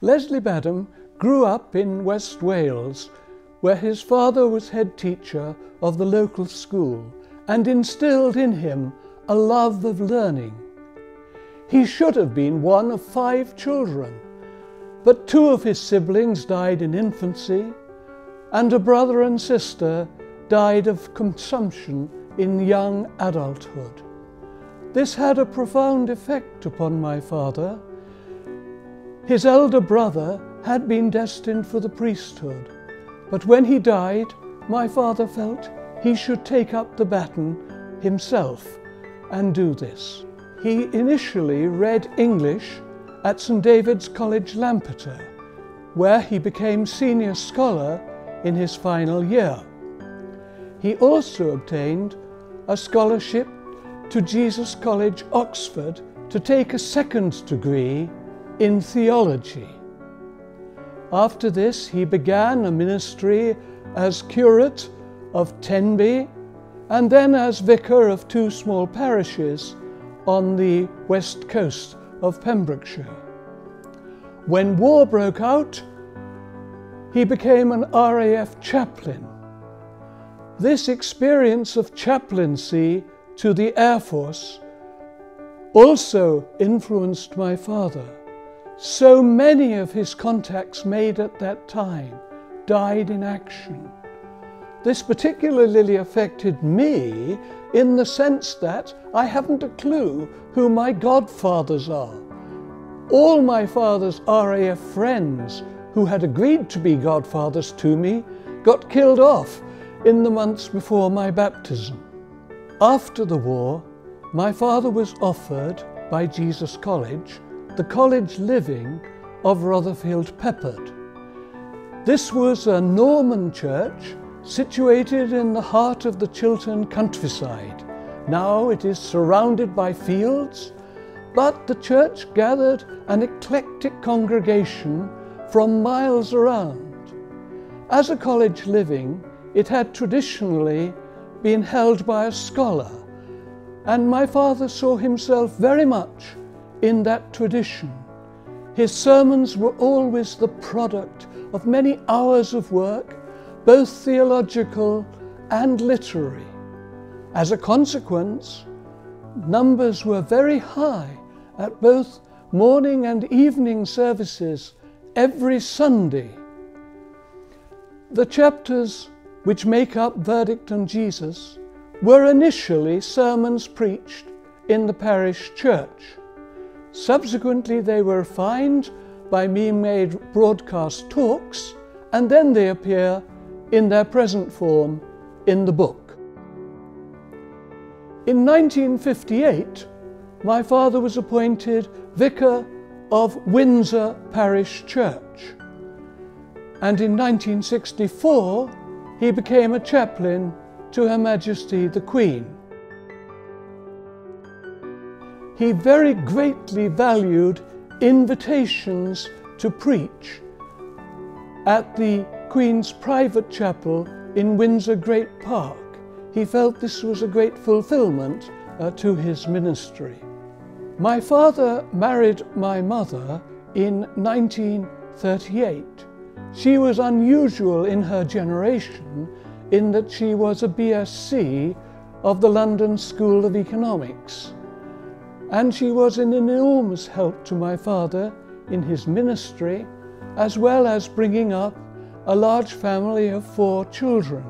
Leslie Badham grew up in West Wales, where his father was head teacher of the local school and instilled in him a love of learning. He should have been one of 5 children, but 2 of his siblings died in infancy, and a brother and sister died of consumption in young adulthood. This had a profound effect upon my father. His elder brother had been destined for the priesthood, but when he died, my father felt he should take up the baton himself and do this. He initially read English at St. David's College, Lampeter, where he became senior scholar in his final year. He also obtained a scholarship to Jesus College, Oxford, to take a 2nd degree in theology. After this, he began a ministry as curate of Tenby and then as vicar of 2 small parishes on the west coast of Pembrokeshire. When war broke out, he became an RAF chaplain. This experience of chaplaincy to the Air Force also influenced my father. So many of his contacts made at that time died in action. This particularly affected me in the sense that I haven't a clue who my godfathers are. All my father's RAF friends who had agreed to be godfathers to me got killed off in the months before my baptism. After the war, my father was offered by Jesus College the college living of Rotherfield Peppard. This was a Norman church situated in the heart of the Chiltern countryside. Now it is surrounded by fields, but the church gathered an eclectic congregation from miles around. As a college living, it had traditionally been held by a scholar, and my father saw himself very much in that tradition. His sermons were always the product of many hours of work, both theological and literary. As a consequence, numbers were very high at both morning and evening services every Sunday. The chapters which make up Verdict on Jesus were initially sermons preached in the parish church. Subsequently, they were refined by being made broadcast talks, and then they appear in their present form in the book. In 1958, my father was appointed Vicar of Windsor Parish Church, and in 1964 he became a chaplain to Her Majesty the Queen. He very greatly valued invitations to preach at the Queen's private chapel in Windsor Great Park. He felt this was a great fulfillment to his ministry. My father married my mother in 1938. She was unusual in her generation in that she was a BSc of the London School of Economics. And she was an enormous help to my father in his ministry, as well as bringing up a large family of 4 children,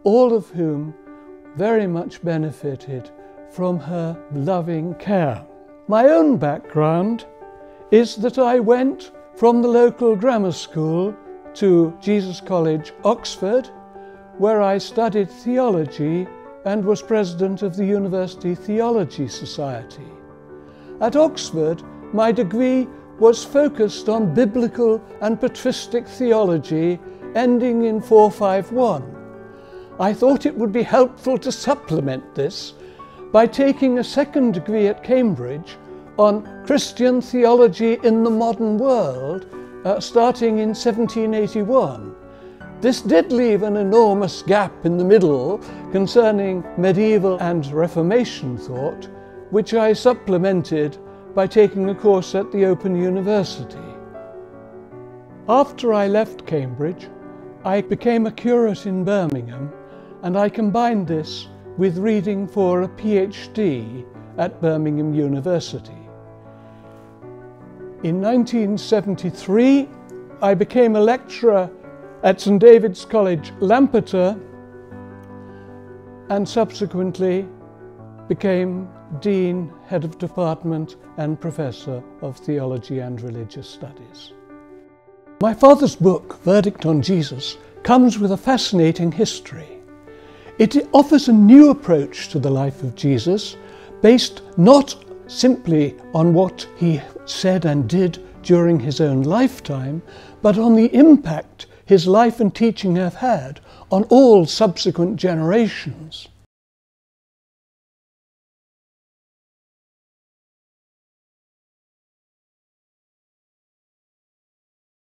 all of whom very much benefited from her loving care. My own background is that I went from the local grammar school to Jesus College, Oxford, where I studied theology and was president of the University Theology Society. At Oxford, my degree was focused on biblical and patristic theology, ending in 451. I thought it would be helpful to supplement this by taking a 2nd degree at Cambridge on Christian theology in the modern world, starting in 1781. This did leave an enormous gap in the middle concerning medieval and Reformation thought, which I supplemented by taking a course at the Open University. After I left Cambridge, I became a curate in Birmingham, and I combined this with reading for a PhD at Birmingham University. In 1973, I became a lecturer at St David's College, Lampeter, and subsequently became Dean, Head of Department and Professor of Theology and Religious Studies. My father's book, Verdict on Jesus, comes with a fascinating history. It offers a new approach to the life of Jesus, based not simply on what he said and did during his own lifetime, but on the impact his life and teaching have had on all subsequent generations.